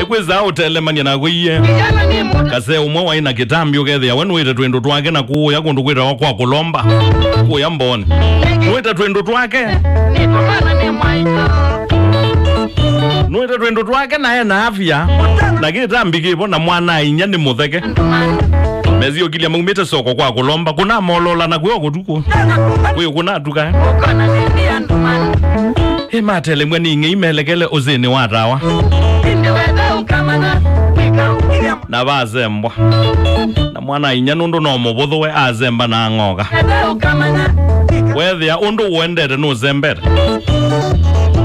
kweza utelemania na kuiye Kasee umwe waina kitambi ukethia wenu wite twendo twake na kuya kundu kwita kwa kulomba kuya mboni wite twendo twake Nwita twendo twake na ena afya na kitambi kipo na mwana inya ni mutheke mezi okilia mumite soko kwa kulomba kuna molola na kuyo kutuko kuyo kuna tuka matele mweni inge imelekele uzini wa Tawa na bazembwa na mwana inya nundu no mubuthuwe azemba na ngoga wethia undu wendete no zembere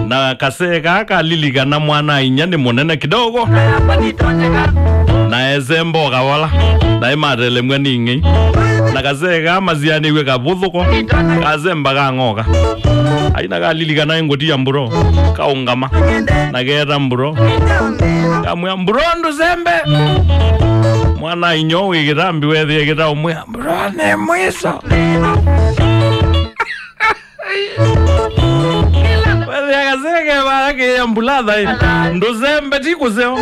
na Kasee kaka liliga na mwana inya ni munene kidogo na ezembo kawala na matele mweni inge na Kasee kama ziani we kabuthuko kazemba ka ngoga aina kalilika na ngoti ya mburo kaungama na gera mburo kamwe mburo ndo zembe mwana inyo wigirambi wethe gita umwe mburo ne mwiso wethe Kasee barake ya mbulada ndo zembe tikuzeo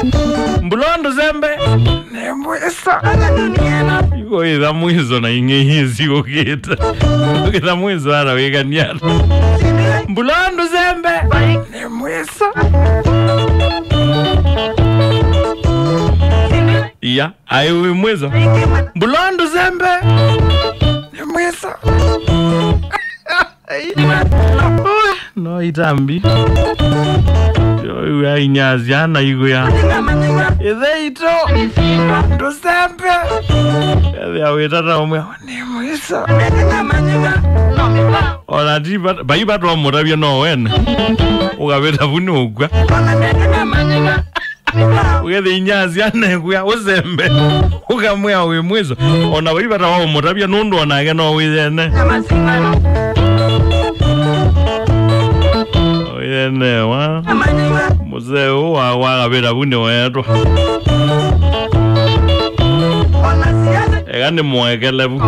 mburo ndo zembe ne mwiso iko ida mwizo na inge hizi ukita ukita mwizo ara weganyana Mbulando zembe ne mwiso ya ayo mwizo Mbulando zembe ne mwiso no itambi yo ya inyaziana igo ya edeito ndo zembe ya wetata umwe ne mwiso Ola diba baiba to moravia no wena ugabeta vuni ugwa ugethe inyazi ane kuya uzembe ukamwe we mwizo ona baiba to moravia nundu onage no withene oyene wa muzeo wa gabeta vuni wetu egani mwekelevu